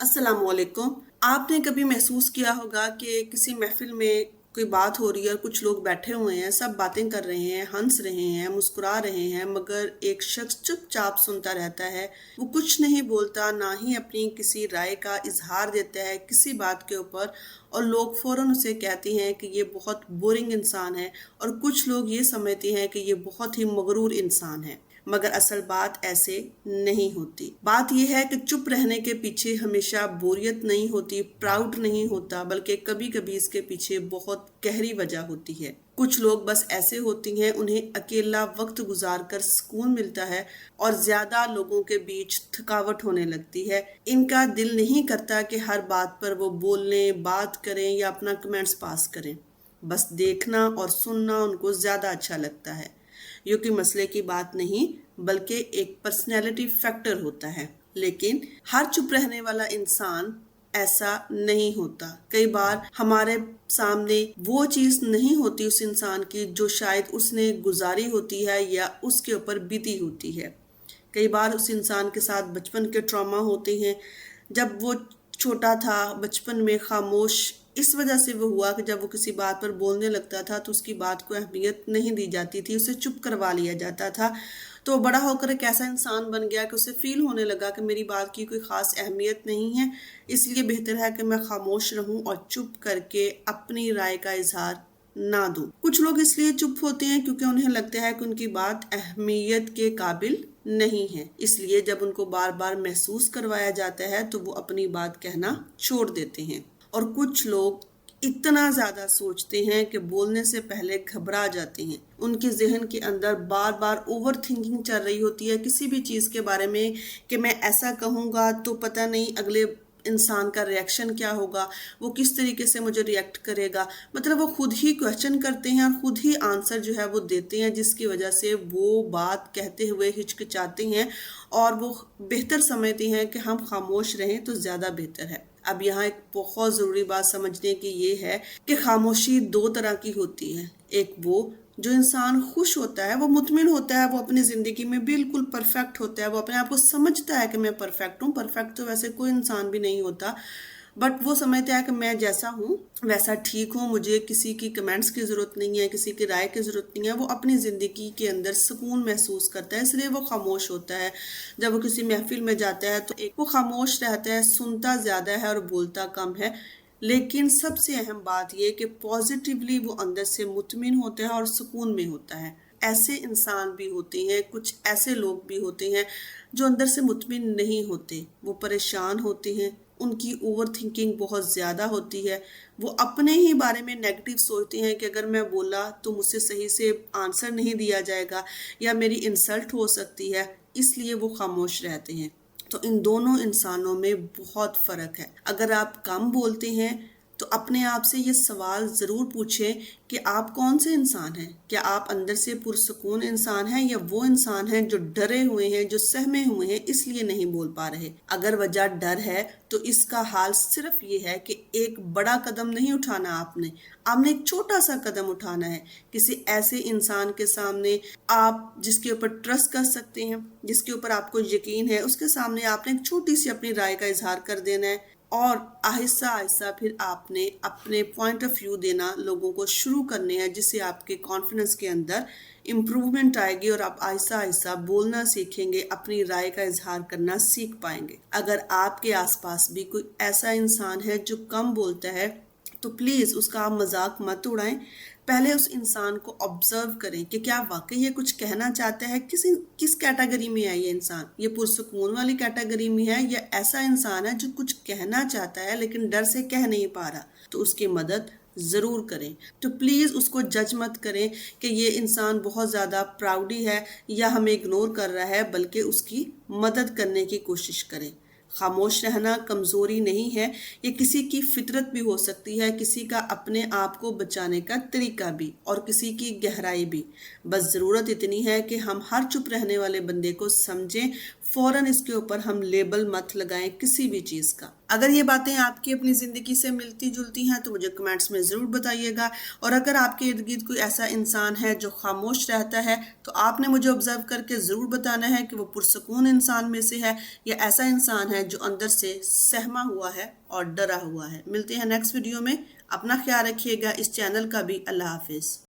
अस्सलाम वालेकुम। आपने कभी महसूस किया होगा कि किसी महफिल में कोई बात हो रही है और कुछ लोग बैठे हुए हैं, सब बातें कर रहे हैं, हंस रहे हैं, मुस्कुरा रहे हैं, मगर एक शख्स चुपचाप सुनता रहता है। वो कुछ नहीं बोलता, ना ही अपनी किसी राय का इजहार देता है किसी बात के ऊपर, और लोग फौरन उसे कहते हैं कि ये बहुत बोरिंग इंसान है, और कुछ लोग ये समझते हैं कि ये बहुत ही मगरूर इंसान है। मगर असल बात ऐसे नहीं होती। बात यह है कि चुप रहने के पीछे हमेशा बोरियत नहीं होती, प्राउड नहीं होता, बल्कि कभी कभी इसके पीछे बहुत गहरी वजह होती है। कुछ लोग बस ऐसे होती हैं, उन्हें अकेला वक्त गुजार कर सुकून मिलता है और ज्यादा लोगों के बीच थकावट होने लगती है। इनका दिल नहीं करता कि हर बात पर वो बोलने, बात करें या अपना कमेंट्स पास करें। बस देखना और सुनना उनको ज्यादा अच्छा लगता है। ये कोई मसले की बात नहीं, बल्कि एक पर्सनैलिटी फैक्टर होता है। लेकिन हर चुप रहने वाला इंसान ऐसा नहीं होता। कई बार हमारे सामने वो चीज नहीं होती उस इंसान की जो शायद उसने गुजारी होती है या उसके ऊपर बीती होती है। कई बार उस इंसान के साथ बचपन के ट्रॉमा होते हैं। जब वो छोटा था, बचपन में खामोश इस वजह से वो हुआ कि जब वो किसी बात पर बोलने लगता था तो उसकी बात को अहमियत नहीं दी जाती थी, उसे चुप करवा लिया जाता था। तो बड़ा होकर एक ऐसा इंसान बन गया कि उसे फील होने लगा कि मेरी बात की कोई ख़ास अहमियत नहीं है, इसलिए बेहतर है कि मैं खामोश रहूं और चुप करके अपनी राय का इजहार ना दूं। कुछ लोग इसलिए चुप होते हैं क्योंकि उन्हें लगता है कि उनकी बात अहमियत के काबिल नहीं है, इसलिए जब उनको बार बार महसूस करवाया जाता है तो वो अपनी बात कहना छोड़ देते हैं। और कुछ लोग इतना ज्यादा सोचते हैं कि बोलने से पहले घबरा जाते हैं। उनके जहन के अंदर बार बार ओवर थिंकिंग चल रही होती है किसी भी चीज के बारे में, कि मैं ऐसा कहूंगा तो पता नहीं अगले इंसान का रिएक्शन क्या होगा, वो किस तरीके से मुझे रिएक्ट करेगा। मतलब वो खुद ही क्वेश्चन करते हैं और खुद ही आंसर जो है वो देते हैं, जिसकी वजह से वो बात कहते हुए हिचकिचाते हैं और वो बेहतर समझते हैं कि हम खामोश रहें तो ज्यादा बेहतर है। अब यहाँ एक बहुत ज़रूरी बात समझने की ये है कि खामोशी दो तरह की होती है। एक वो जो इंसान खुश होता है, वो मुतमिन होता है, वो अपनी ज़िंदगी में बिल्कुल परफेक्ट होता है, वो अपने आप को समझता है कि मैं परफेक्ट हूँ। परफेक्ट तो वैसे कोई इंसान भी नहीं होता, बट वो समझता है कि मैं जैसा हूँ वैसा ठीक हूँ, मुझे किसी की कमेंट्स की ज़रूरत नहीं है, किसी की राय की ज़रूरत नहीं है। वो अपनी ज़िंदगी के अंदर सुकून महसूस करता है, इसलिए वो खामोश होता है। जब वो किसी महफिल में जाता है तो एक वो खामोश रहता है, सुनता ज़्यादा है और बोलता कम है। लेकिन सबसे अहम बात यह कि पॉजिटिवली वो अंदर से मुतमिन होता है और सुकून में होता है। ऐसे इंसान भी होते हैं, कुछ ऐसे लोग भी होते हैं जो अंदर से मुतमिन नहीं होते, वो परेशान होते हैं, उनकी ओवर थिंकिंग बहुत ज़्यादा होती है। वो अपने ही बारे में नेगेटिव सोचते हैं कि अगर मैं बोला तो मुझसे सही से आंसर नहीं दिया जाएगा या मेरी इंसल्ट हो सकती है, इसलिए वो खामोश रहते हैं। तो इन दोनों इंसानों में बहुत फ़र्क है। अगर आप कम बोलते हैं तो अपने आप से ये सवाल ज़रूर पूछें कि आप कौन से इंसान हैं। क्या आप अंदर से पुरसुकून इंसान हैं या वो इंसान हैं जो डरे हुए हैं, जो सहमे हुए हैं, इसलिए नहीं बोल पा रहे। अगर वजह डर है तो इसका हाल सिर्फ ये है कि एक बड़ा कदम नहीं उठाना, आपने एक छोटा सा कदम उठाना है। किसी ऐसे इंसान के सामने आप जिसके ऊपर ट्रस्ट कर सकते हैं, जिसके ऊपर आपको यकीन है, उसके सामने आपने एक छोटी सी अपनी राय का इजहार कर देना है और आहिस्ता आहिस्ता फिर आपने अपने पॉइंट ऑफ व्यू देना लोगों को शुरू करने हैं, जिससे आपके कॉन्फिडेंस के अंदर इम्प्रूवमेंट आएगी और आप आहिस्ता आहिस्ता बोलना सीखेंगे, अपनी राय का इजहार करना सीख पाएंगे। अगर आपके आसपास भी कोई ऐसा इंसान है जो कम बोलता है तो प्लीज़ उसका आप मजाक मत उड़ाएं। पहले उस इंसान को ऑब्जर्व करें कि क्या वाकई ये कुछ कहना चाहता है, किस कैटेगरी में है ये इंसान, ये पुरसुकून वाली कैटेगरी में है या ऐसा इंसान है जो कुछ कहना चाहता है लेकिन डर से कह नहीं पा रहा। तो उसकी मदद ज़रूर करें। तो प्लीज़ उसको जज मत करें कि ये इंसान बहुत ज़्यादा प्राउडी है या हमें इग्नोर कर रहा है, बल्कि उसकी मदद करने की कोशिश करें। खामोश रहना कमज़ोरी नहीं है, ये किसी की फितरत भी हो सकती है, किसी का अपने आप को बचाने का तरीका भी और किसी की गहराई भी। बस ज़रूरत इतनी है कि हम हर चुप रहने वाले बंदे को समझें, فوراً اس کے اوپر ہم لیبل مت لگائیں کسی بھی چیز کا۔ اگر یہ باتیں آپ کی اپنی زندگی سے ملتی جلتی ہیں تو مجھے کمنٹس میں ضرور بتائیے گا، اور اگر آپ کے ارد گرد کوئی ایسا انسان ہے جو خاموش رہتا ہے تو آپ نے مجھے آبزرو کر کے ضرور بتانا ہے کہ وہ پرسکون انسان میں سے ہے یا ایسا انسان ہے جو اندر سے سہما ہوا ہے اور ڈرا ہوا ہے۔ ملتے ہیں نیکسٹ ویڈیو میں، اپنا خیال رکھیے گا، اس چینل کا بھی۔ اللہ حافظ۔